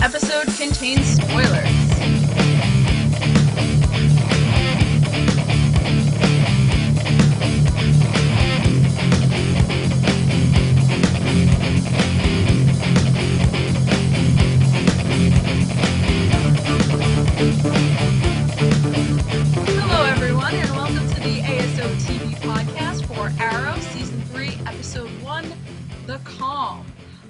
episode contains spoilers. Hello everyone, and welcome to the ASO TV podcast for Arrow, Season 3, Episode 1, The Calm.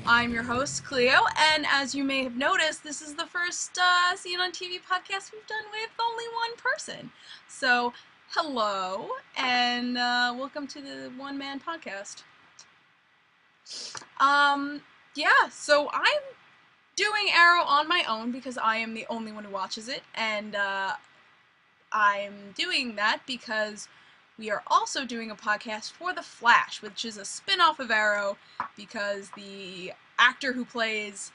I'm your host, Clio, and as you may have noticed, this is the first Scene on TV podcast we've done with only one person. So, hello, and welcome to the one-man podcast. So I'm doing Arrow on my own because I am the only one who watches it, and I'm doing that because we are also doing a podcast for The Flash, which is a spin-off of Arrow, because the actor who plays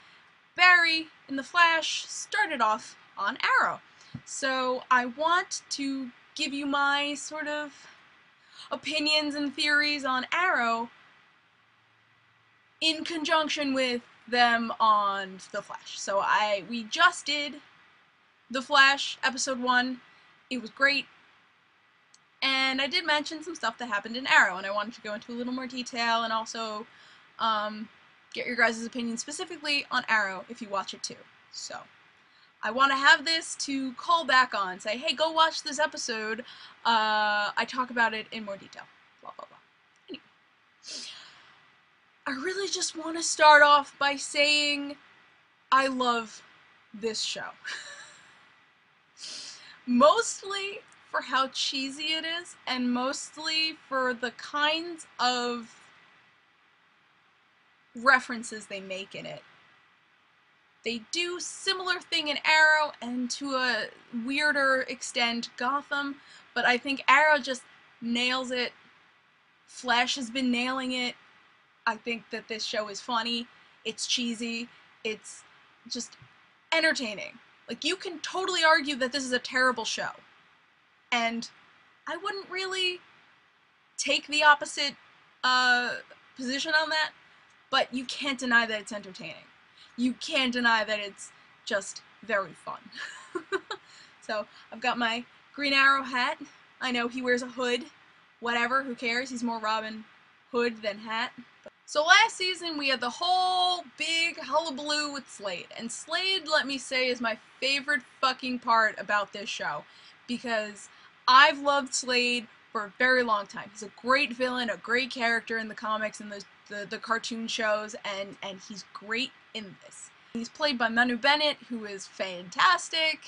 Barry in The Flash started off on Arrow. So I want to give you my sort of opinions and theories on Arrow in conjunction with them on The Flash. So we just did The Flash, Episode 1. It was great. And I did mention some stuff that happened in Arrow, and I wanted to go into a little more detail and also get your guys' opinion specifically on Arrow if you watch it too. So, I want to have this to call back on, say, hey, go watch this episode. I talk about it in more detail. Blah, blah, blah. Anyway. I really just want to start off by saying I love this show. Mostly for how cheesy it is, and mostly for the kinds of references they make in it. They do similar thing in Arrow, and to a weirder extent Gotham, but I think Arrow just nails it. Flash has been nailing it. I think that this show is funny, it's cheesy, it's just entertaining. Like, you can totally argue that this is a terrible show. And I wouldn't really take the opposite position on that, but you can't deny that it's entertaining. You can't deny that it's just very fun. So, I've got my Green Arrow hat. I know he wears a hood. Whatever, who cares? He's more Robin Hood than hat. So last season we had the whole big hullabaloo with Slade. And Slade, let me say, is my favorite fucking part about this show. Because I've loved Slade for a very long time. He's a great villain, a great character in the comics and the cartoon shows, and he's great in this. He's played by Manu Bennett, who is fantastic,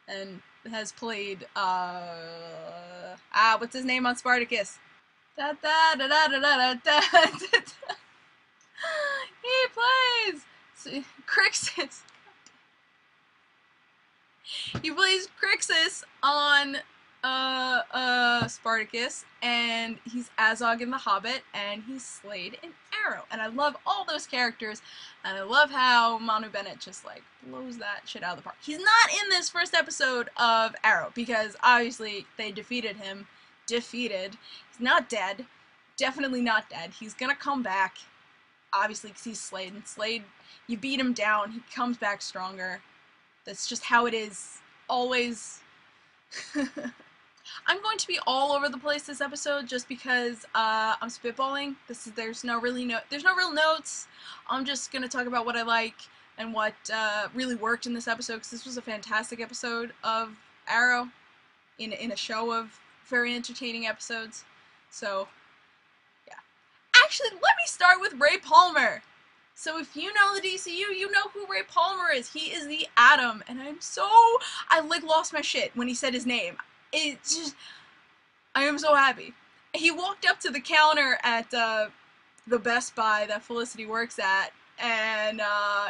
and has played, what's his name on Spartacus? Da da da da da da da da. He plays Crixus. He plays Crixus on Spartacus, and he's Azog in The Hobbit, and he's Slade in Arrow. And I love all those characters, and I love how Manu Bennett just, like, blows that shit out of the park. He's not in this first episode of Arrow, because obviously they defeated him. He's not dead. Definitely not dead. He's gonna come back, obviously, because he's Slade. And Slade, you beat him down, he comes back stronger. That's just how it is. Always. I'm going to be all over the place this episode just because I'm spitballing. There's no real notes. I'm just gonna talk about what I like and what really worked in this episode, because this was a fantastic episode of Arrow in a show of very entertaining episodes. So, yeah. Actually, let me start with Ray Palmer. So if you know the DCU, you know who Ray Palmer is. He is the Atom, and I like lost my shit when he said his name. It's just, I am so happy. He walked up to the counter at the Best Buy that Felicity works at, and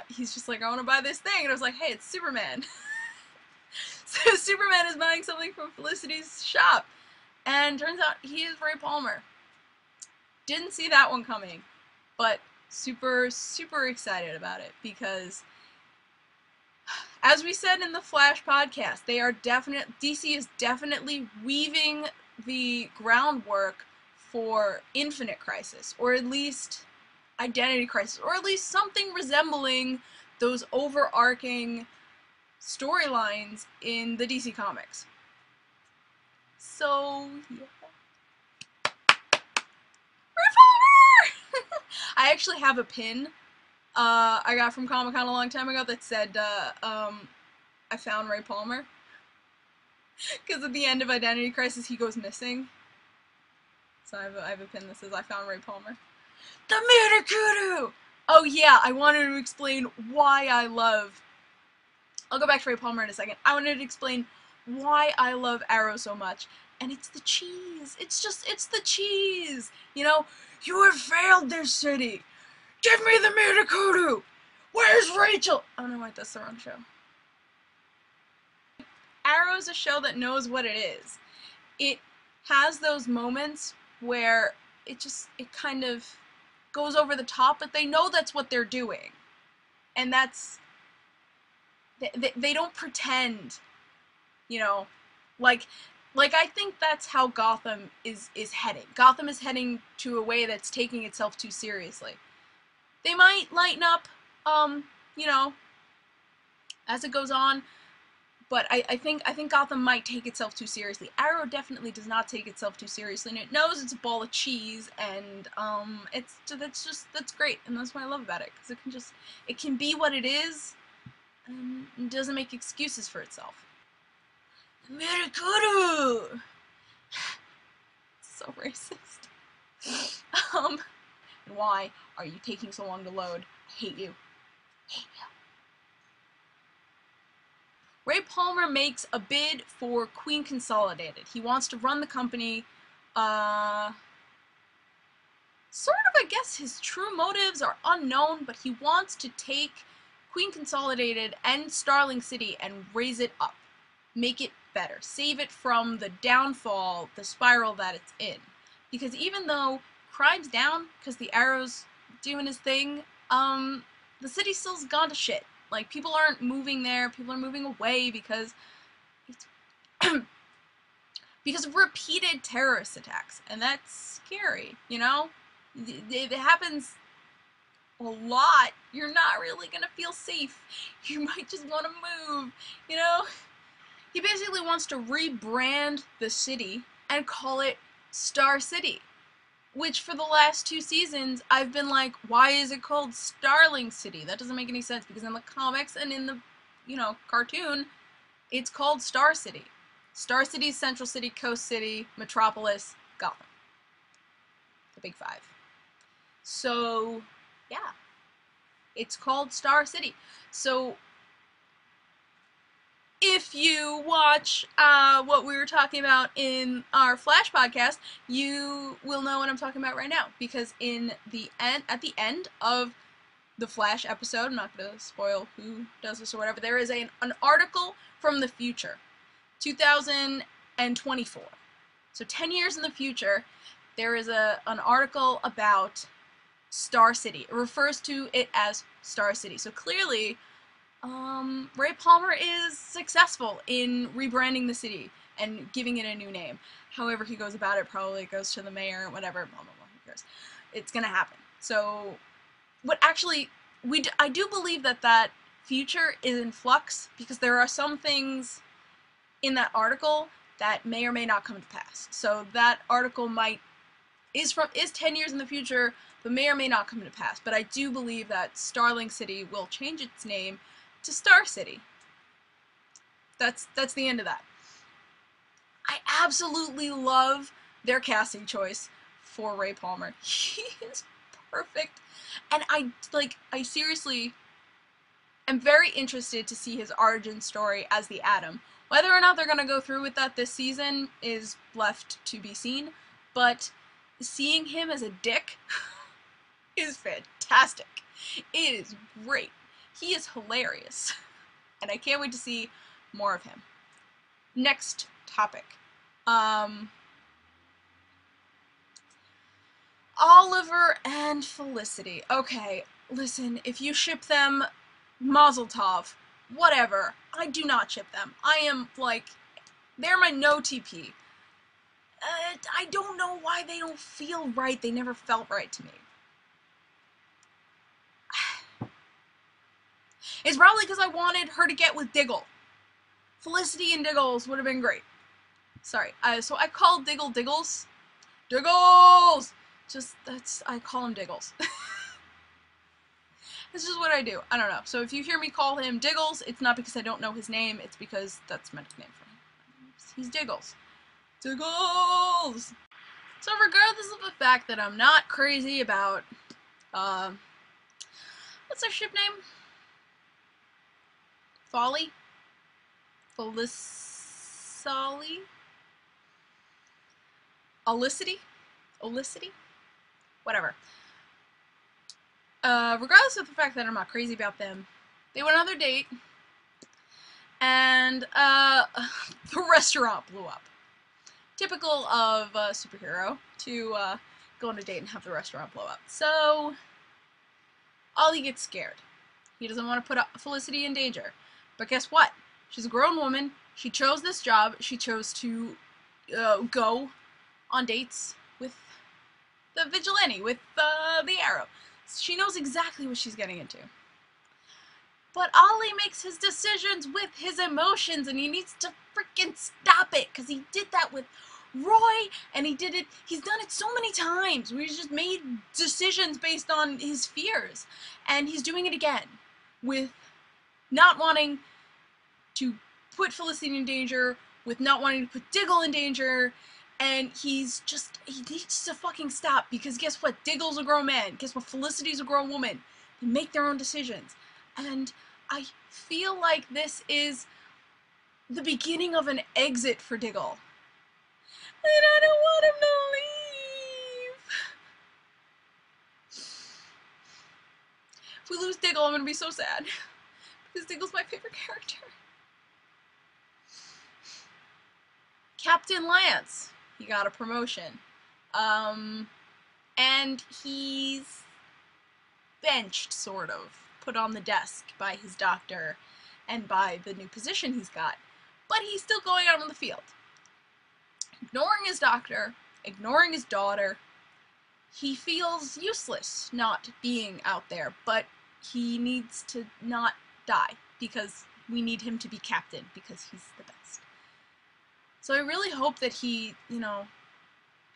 he's just like, I want to buy this thing, and I was like, hey, it's Superman. So Superman is buying something from Felicity's shop, and turns out he is Ray Palmer. Didn't see that one coming, but super, super excited about it, because as we said in the Flash podcast, DC is definitely weaving the groundwork for Infinite Crisis, or at least Identity Crisis, or at least something resembling those overarching storylines in the DC Comics. So, yeah. I actually have a pin I got from Comic-Con a long time ago that said, I found Ray Palmer. Because at the end of Identity Crisis, he goes missing. So I have a pin that says, I found Ray Palmer. The Mirakudo! Oh yeah, I wanted to explain why I love... I'll go back to Ray Palmer in a second. I wanted to explain why I love Arrow so much. And it's the cheese. It's the cheese. You know, you have failed this city. Give me the Mirakudo! Where's Rachel? Oh no, wait, that's the wrong show. Arrow's a show that knows what it is. It has those moments where it kind of goes over the top, but they know that's what they're doing. And that's... They don't pretend, you know, like I think that's how Gotham is heading. Gotham is heading to a way that's taking itself too seriously. They might lighten up, you know, as it goes on, but I think Gotham might take itself too seriously. Arrow definitely does not take itself too seriously, and it knows it's a ball of cheese, and that's great, and that's what I love about it, because it can be what it is, and it doesn't make excuses for itself. Mirakudo! So racist. Why are you taking so long to load? I hate you. I hate you. Ray Palmer makes a bid for Queen Consolidated. He wants to run the company. Sort of, I guess his true motives are unknown, but he wants to take Queen Consolidated and Starling City and raise it up. Make it better. Save it from the downfall, the spiral that it's in. Because even though crime's down, because the Arrow's doing his thing, the city still's gone to shit. Like, people aren't moving there, people are moving away because it's because of repeated terrorist attacks, and that's scary, you know? If it happens a lot, you're not really gonna feel safe. You might just want to move, you know? He basically wants to rebrand the city and call it Star City. Which, for the last 2 seasons, I've been like, why is it called Starling City? That doesn't make any sense, because in the comics and in the, you know, cartoon, it's called Star City. Star City, Central City, Coast City, Metropolis, Gotham. The Big Five. So, yeah. It's called Star City. So, if you watch what we were talking about in our Flash podcast, you will know what I'm talking about right now. Because at the end of the Flash episode, I'm not going to spoil who does this or whatever, there is an article from the future, 2024. So 10 years in the future, there is an article about Star City. It refers to it as Star City. So clearly, Ray Palmer is successful in rebranding the city and giving it a new name. However he goes about it, probably goes to the mayor, whatever, blah, blah, blah, who cares. It's gonna happen. So, I do believe that future is in flux, because there are some things in that article that may or may not come to pass. So that article is 10 years in the future, but may or may not come to pass. But I do believe that Starling City will change its name to Star City. That's the end of that. I absolutely love their casting choice for Ray Palmer. He is perfect. And I seriously am very interested to see his origin story as the Atom. Whether or not they're going to go through with that this season is left to be seen, but seeing him as a dick is fantastic. It is great. He is hilarious, and I can't wait to see more of him. Next topic. Oliver and Felicity. Okay, listen, if you ship them, Mazel Tov, whatever. I do not ship them. I am, they're my no TP. I don't know why they don't feel right. They never felt right to me. It's probably because I wanted her to get with Diggle. Felicity and Diggles would have been great. Sorry. So I called Diggle Diggles. Diggles! I call him Diggles. This is what I do. I don't know. So if you hear me call him Diggles, it's not because I don't know his name, it's because that's my nickname for him. He's Diggles. Diggles! So regardless of the fact that I'm not crazy about, what's their ship name? Folly? Felicity? Olicity? Whatever. Regardless of the fact that I'm not crazy about them, they went on their date, and, the restaurant blew up. Typical of a superhero to, go on a date and have the restaurant blow up. So, Ollie gets scared. He doesn't want to put Felicity in danger. But guess what? She's a grown woman. She chose this job. She chose to, go on dates with the vigilante, with, the Arrow. She knows exactly what she's getting into. But Ollie makes his decisions with his emotions, and he needs to freaking stop it, because he did that with Roy, and he's done it so many times, where he's just made decisions based on his fears. And he's doing it again, with not wanting to put Felicity in danger, with not wanting to put Diggle in danger, and he needs to fucking stop, because guess what? Diggle's a grown man. Guess what? Felicity's a grown woman. They make their own decisions. And I feel like this is the beginning of an exit for Diggle. And I don't want him to leave. If we lose Diggle, I'm gonna be so sad. Because Diggle's my favorite character. Captain Lance. He got a promotion. And he's benched, sort of. Put on the desk by his doctor and by the new position he's got. But he's still going out on the field. Ignoring his doctor, ignoring his daughter. He feels useless not being out there, but he needs to not die because we need him to be captain because he's the best. So I really hope that he,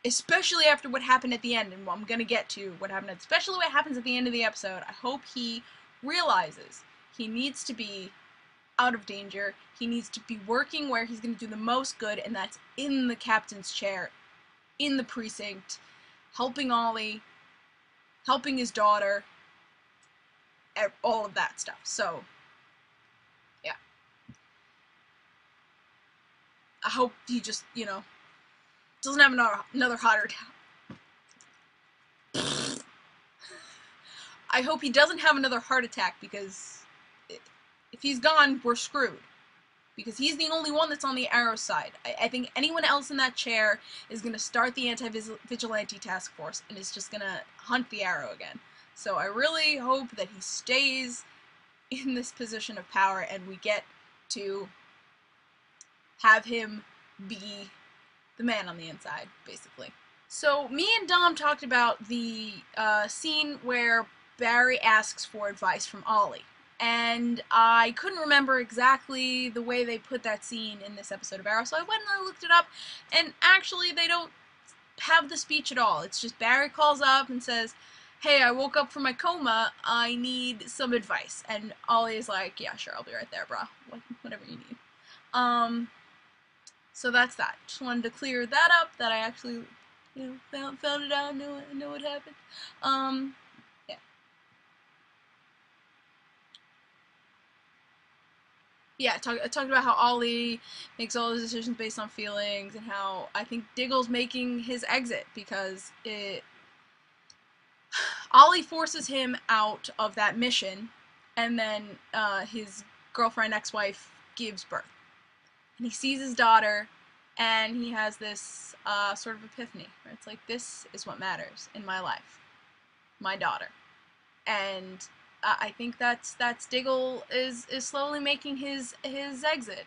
especially after what happened at the end, and I'm gonna get to what happened, especially what happens at the end of the episode, I hope he realizes he needs to be out of danger. He needs to be working where he's gonna do the most good, and that's in the captain's chair, in the precinct, helping Ollie, helping his daughter, all of that stuff. So, yeah. I hope he just, doesn't have another heart attack. I hope he doesn't have another heart attack, because if he's gone, we're screwed. Because he's the only one that's on the Arrow side. I think anyone else in that chair is going to start the anti-vigilante task force and is just going to hunt the Arrow again. So I really hope that he stays in this position of power and we get to have him be the man on the inside, basically. So me and Dom talked about the scene where Barry asks for advice from Ollie. And I couldn't remember exactly the way they put that scene in this episode of Arrow, so I went and I looked it up, and actually they don't have the speech at all. It's just Barry calls up and says, hey, I woke up from my coma, I need some advice. And Ollie is like, yeah, sure, I'll be right there, brah. Whatever you need. So that's that. Just wanted to clear that up, that I actually, found it out, know what happened. Yeah, I talked about how Ollie makes all his decisions based on feelings, and how I think Diggle's making his exit because Ollie forces him out of that mission, and then his girlfriend, ex-wife, gives birth. And he sees his daughter, and he has this sort of epiphany, where it's like, this is what matters in my life. My daughter. And I think that's Diggle is slowly making his exit.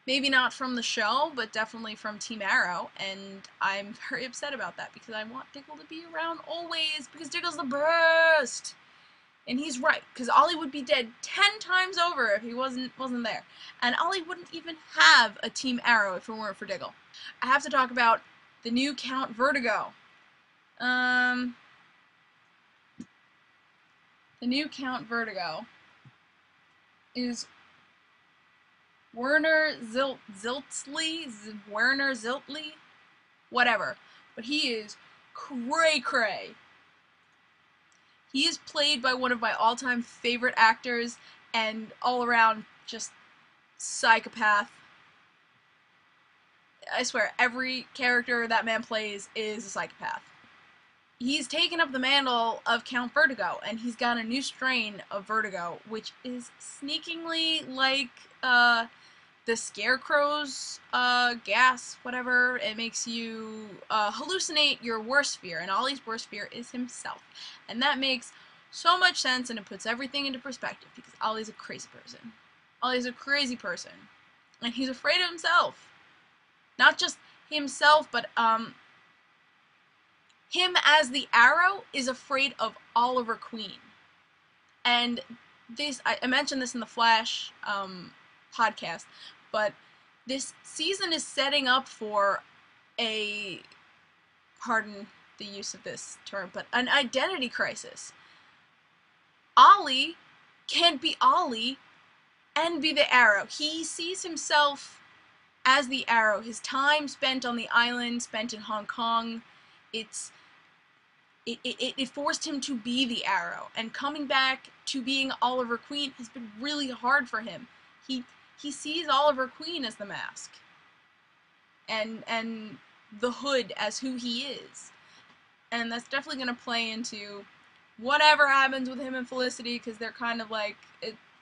Maybe not from the show, but definitely from Team Arrow, and I'm very upset about that because I want Diggle to be around always because Diggle's the best. And he's right, because Ollie would be dead 10 times over if he wasn't there. And Ollie wouldn't even have a Team Arrow if it weren't for Diggle. I have to talk about the new Count Vertigo. The new Count Vertigo is Werner Ziltley, whatever. But he is cray-cray. He is played by one of my all-time favorite actors, and all around just psychopath. I swear, every character that man plays is a psychopath. He's taken up the mantle of Count Vertigo, and he's got a new strain of vertigo, which is sneakingly like, the Scarecrow's, gas, whatever. It makes you, hallucinate your worst fear, and Ollie's worst fear is himself. And that makes so much sense, and it puts everything into perspective, because Ollie's a crazy person. Ollie's a crazy person. And he's afraid of himself. Not just himself, but, him as the Arrow is afraid of Oliver Queen. And this, I mentioned this in the Flash, podcast, but this season is setting up for a, pardon the use of this term, but an identity crisis. Ollie can't be Ollie and be the Arrow. He sees himself as the Arrow. His time spent on the island, spent in Hong Kong, it forced him to be the Arrow, and coming back to being Oliver Queen has been really hard for him. He sees Oliver Queen as the mask, and the hood as who he is, and that's definitely going to play into whatever happens with him and Felicity, because they're kind of like,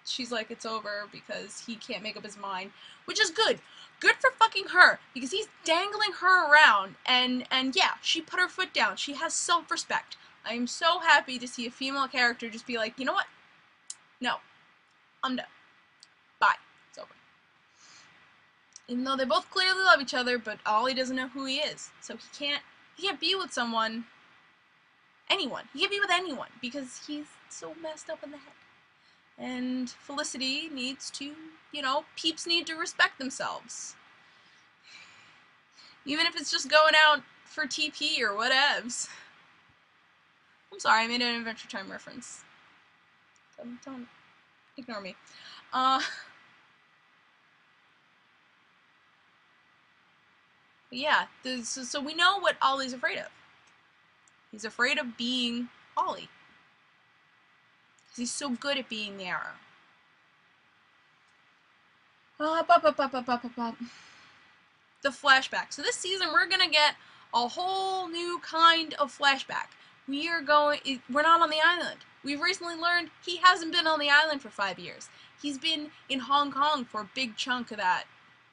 she's like, it's over because he can't make up his mind, which is good. Good for fucking her, because he's dangling her around, and yeah, she put her foot down. She has self-respect. I am so happy to see a female character just be like, you know what? No. I'm done. Bye. It's over. Even though they both clearly love each other, but Ollie doesn't know who he is. So he can't be with someone, anyone. He can't be with anyone, because he's so messed up in the head. And Felicity needs to, you know, peeps need to respect themselves. Even if it's just going out for TP or whatevs. I'm sorry, I made an Adventure Time reference. Don't ignore me. Yeah, so we know what Ollie's afraid of. He's afraid of being Ollie. Because he's so good at being the Arrow. The flashback. So this season we're gonna get a whole new kind of flashback. We're not on the island. We've recently learned he hasn't been on the island for 5 years. He's been in Hong Kong for a big chunk of that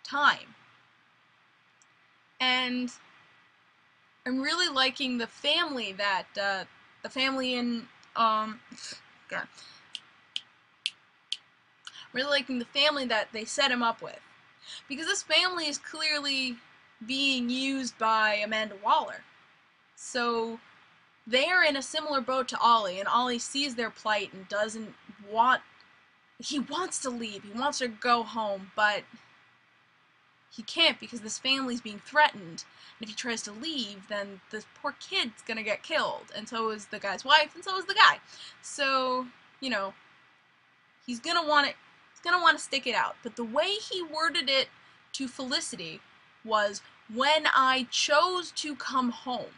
time. And I'm really liking the family that, the family in, really liking the family that they set him up with. Because this family is clearly being used by Amanda Waller. So they're in a similar boat to Ollie, and Ollie sees their plight and doesn't want... He wants to leave, he wants to go home, but he can't because this family's being threatened. And if he tries to leave, then this poor kid's gonna get killed, and so is the guy's wife, and so is the guy. So, you know, he's gonna want to stick it out. But the way he worded it to Felicity was, when I chose to come home.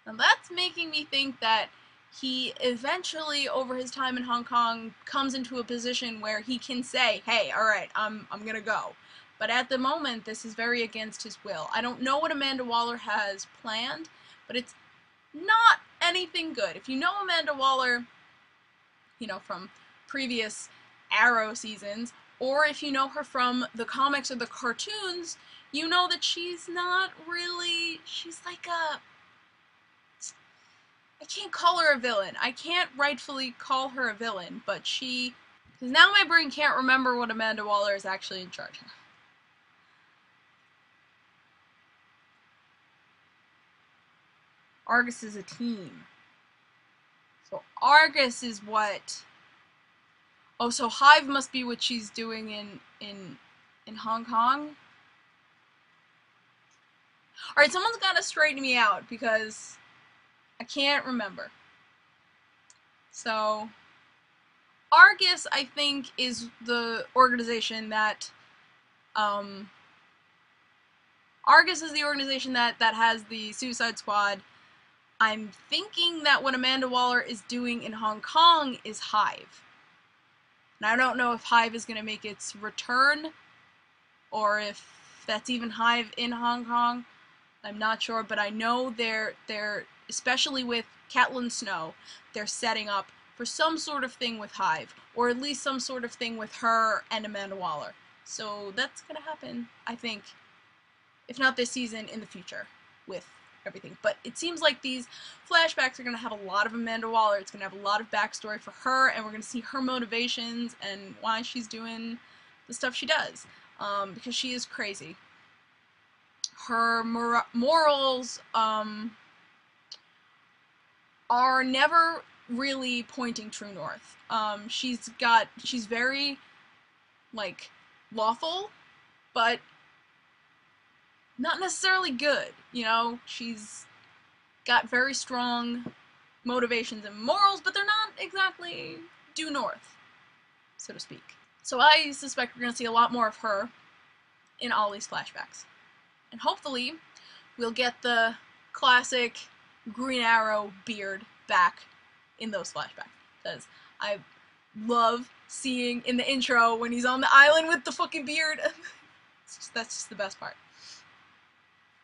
Now that's making me think that he eventually, over his time in Hong Kong, comes into a position where he can say, hey, alright, I'm gonna go. But at the moment, this is very against his will. I don't know what Amanda Waller has planned, but it's not anything good. If you know Amanda Waller, you know, from previous Arrow seasons, or if you know her from the comics or the cartoons, you know that she's not really, she's like a, I can't call her a villain. I can't rightfully call her a villain, but she, because now my brain can't remember what Amanda Waller is actually in charge of. Argus is a team. So Argus is what... Oh, so Hive must be what she's doing in Hong Kong? Alright, someone's gotta straighten me out, because I can't remember. So, Argus, I think, is the organization that, Argus is the organization that has the Suicide Squad. I'm thinking that what Amanda Waller is doing in Hong Kong is Hive. And I don't know if Hive is going to make its return, or if that's even Hive in Hong Kong. I'm not sure, but I know they're especially with Catelyn Snow, they're setting up for some sort of thing with Hive, or at least some sort of thing with her and Amanda Waller. So that's going to happen, I think, if not this season, in the future, with everything. But it seems like these flashbacks are going to have a lot of Amanda Waller. It's going to have a lot of backstory for her, and we're going to see her motivations and why she's doing the stuff she does, because she is crazy. Her morals are never really pointing true north. She's very, like, lawful, but not necessarily good, you know? She's got very strong motivations and morals, but they're not exactly due north, so to speak. So I suspect we're going to see a lot more of her in Ollie's flashbacks. And hopefully, we'll get the classic Green Arrow beard back in those flashbacks. Because I love seeing in the intro when he's on the island with the fucking beard. That's just the best part.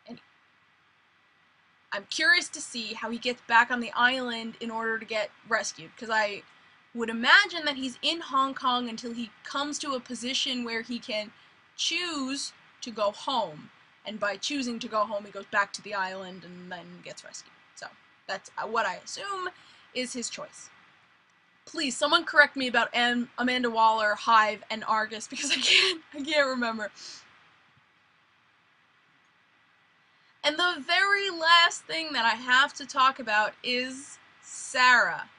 And I'm curious to see how he gets back on the island in order to get rescued. Because I would imagine that he's in Hong Kong until he comes to a position where he can choose to go home. And by choosing to go home, he goes back to the island and then gets rescued. So, that's what I assume is his choice. Please, someone correct me about Amanda Waller, Hive, and Argus, because I can't remember. And the very last thing that I have to talk about is Sara.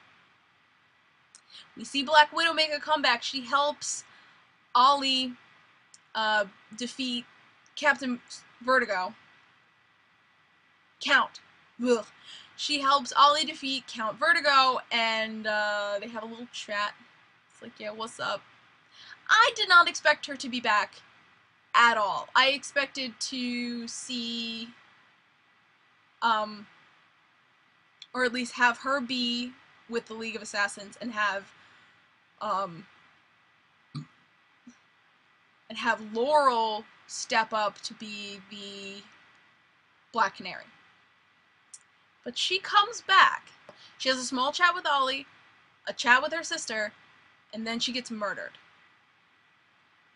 We see Black Widow make a comeback. She helps Ollie defeat Captain Vertigo. Count. Ugh. She helps Ollie defeat Count Vertigo, and they have a little chat. It's like, yeah, what's up? I did not expect her to be back at all. I expected to see, or at least have her be with the League of Assassins and have Laurel step up to be the Black Canary. But she comes back. She has a small chat with Ollie, a chat with her sister, and then she gets murdered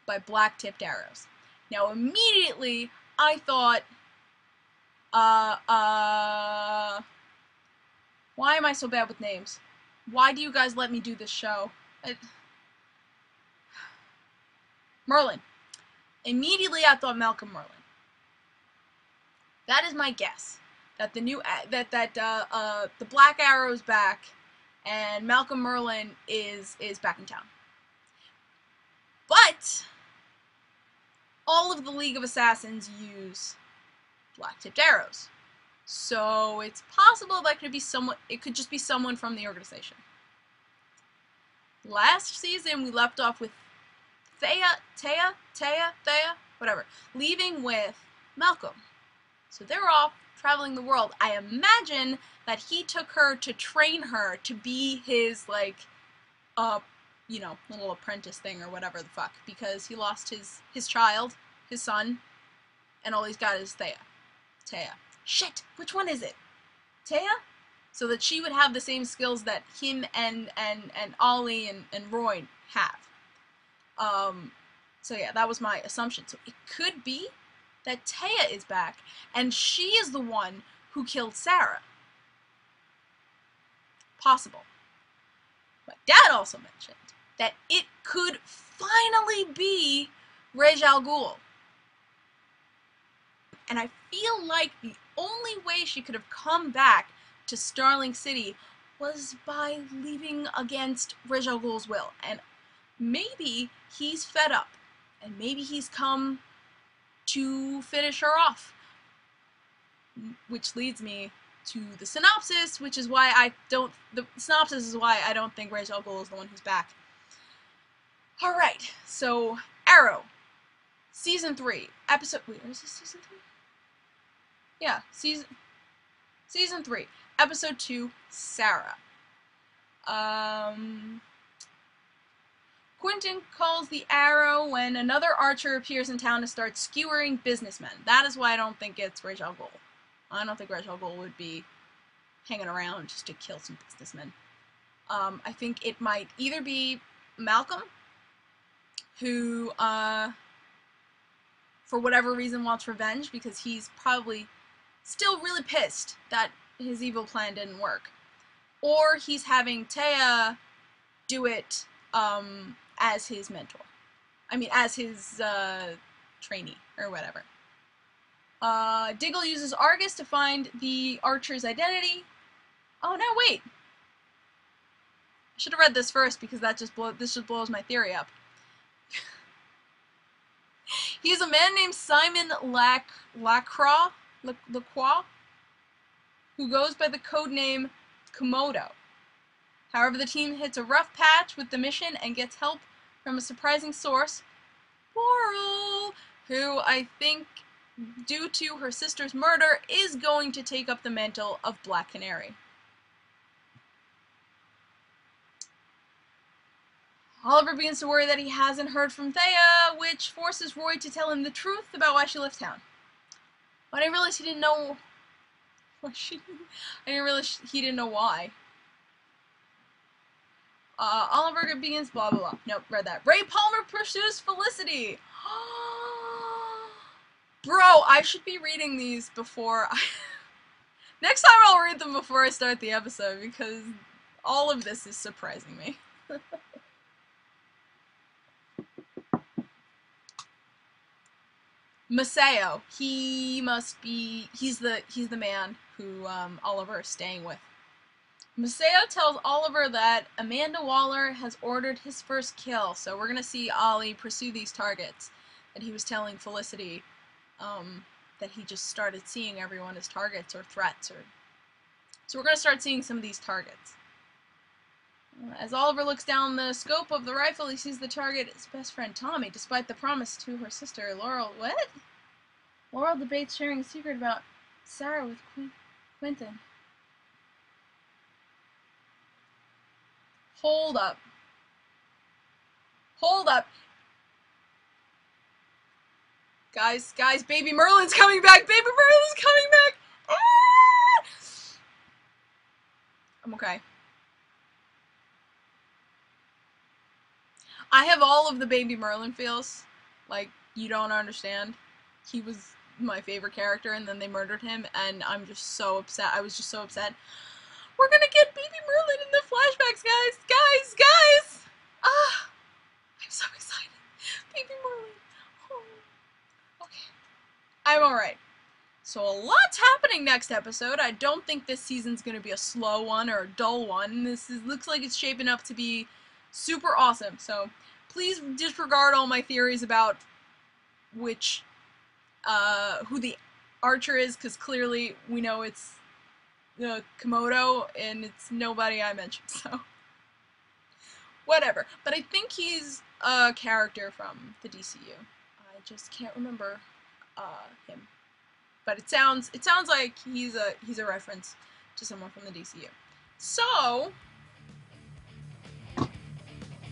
by black-tipped arrows. Now, immediately, I thought, why am I so bad with names? Why do you guys let me do this show? Merlin. Immediately, I thought Malcolm Merlin. That is my guess. That the new the Black Arrow's back, and Malcolm Merlin is back in town. But all of the League of Assassins use black-tipped arrows, so it's possible that could be someone. It could just be someone from the organization. Last season, we left off with Thea, whatever, leaving with Malcolm. So they're off traveling the world. I imagine that he took her to train her to be his, like, you know, little apprentice thing or whatever the fuck, because he lost his child, his son, and all he's got is Thea. Shit! Which one is it? Thea? So that she would have the same skills that him and Ollie and Roy have. So yeah, that was my assumption. So it could be that Thea is back, and she is the one who killed Sara. Possible. My dad also mentioned that it could finally be Ra's al Ghul. And I feel like the only way she could have come back to Starling City was by leaving against Ra's al Ghul's will, and maybe he's fed up, and maybe he's come to finish her off. Which leads me to the synopsis, which is why the synopsis is why I don't think Ra's al Ghul is the one who's back. Alright, so Arrow, Season 3, Episode... Wait, is this Season 3? Yeah, Season 3, Episode 2, Sara. Quentin calls the Arrow when another archer appears in town to start skewering businessmen. That is why I don't think it's Ra's al Ghul. I don't think Ra's al Ghul would be hanging around just to kill some businessmen. I think it might either be Malcolm, who, for whatever reason wants revenge, because he's probably still really pissed that his evil plan didn't work. Or he's having Taya do it, as his mentor. I mean, as his, trainee, or whatever. Diggle uses Argus to find the archer's identity. Oh, no, wait! I should have read this first, because this just blows my theory up. He's a man named Simon Lacroix, who goes by the codename Komodo. However, the team hits a rough patch with the mission and gets help from a surprising source, Laurel, who I think, due to her sister's murder, is going to take up the mantle of Black Canary. Oliver begins to worry that he hasn't heard from Thea, which forces Roy to tell him the truth about why she left town. But I didn't realize he didn't know why I didn't realize he didn't know why. Oliver begins blah blah blah. Nope, read that. Ray Palmer pursues Felicity. Bro, I should be reading these before Next time I'll read them before I start the episode, because all of this is surprising me. Maseo, he's the man who Oliver is staying with. Maseo tells Oliver that Amanda Waller has ordered his first kill, so we're gonna see Ollie pursue these targets that he was telling Felicity that he just started seeing everyone as targets or threats. So we're gonna start seeing some of these targets. As Oliver looks down the scope of the rifle, he sees the target is his best friend Tommy, despite the promise to her sister Laurel. What? Laurel debates sharing a secret about Sara with Quentin. Hold up. Hold up. Guys, Baby Merlin's coming back! Baby Merlin's coming back! Ah! I'm okay. I have all of the Baby Merlin feels. Like, you don't understand. He was my favorite character, and then they murdered him, and I'm just so upset. I was just so upset. We're gonna get Baby Merlin in the flashbacks, guys! Guys! Ah! I'm so excited. Baby Merlin. Oh. Okay. I'm alright. So a lot's happening next episode. I don't think this season's gonna be a slow one or a dull one. Looks like it's shaping up to be super awesome. So please disregard all my theories about who the archer is, because clearly we know it's Komodo, and it's nobody I mentioned, so whatever. But I think he's a character from the DCU. I just can't remember him. But it sounds like he's a reference to someone from the DCU. So,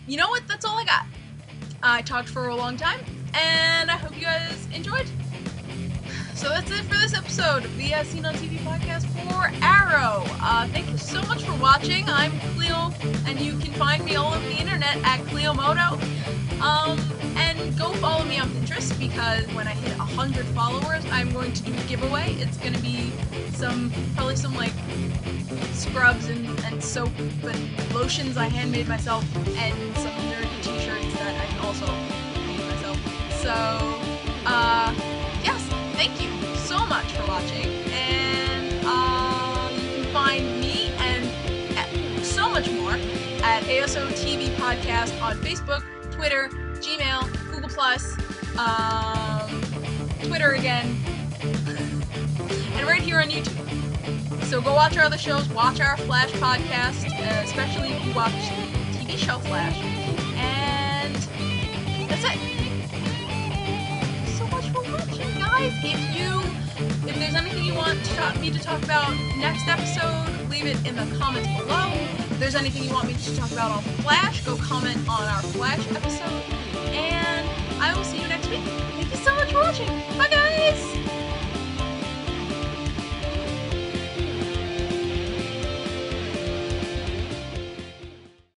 you know what? That's all I got. I talked for a long time, and I hope you guys enjoyed. So that's it for this episode of the Seen on TV podcast for Arrow. Thank you so much for watching. I'm Clio, and you can find me all over the internet at ClioMoto. And go follow me on Pinterest, because when I hit 100 followers, I'm going to do a giveaway. It's going to be probably some like scrubs and soap and lotions I handmade myself, and some nerdy t-shirts that I also made myself. So, yes, thank you so much for watching, and you can find me and at ASO TV Podcast on Facebook, Twitter, Gmail, Google+, Twitter again, and right here on YouTube. So go watch our other shows, watch our Flash podcast, especially if you watch the TV show Flash. And that's it. Thanks so much for watching, guys. If there's anything you want me to talk about next episode, leave it in the comments below. If there's anything you want me to talk about on Flash, go comment on our Flash episode. And I will see you next week. Thank you so much for watching. Bye, guys.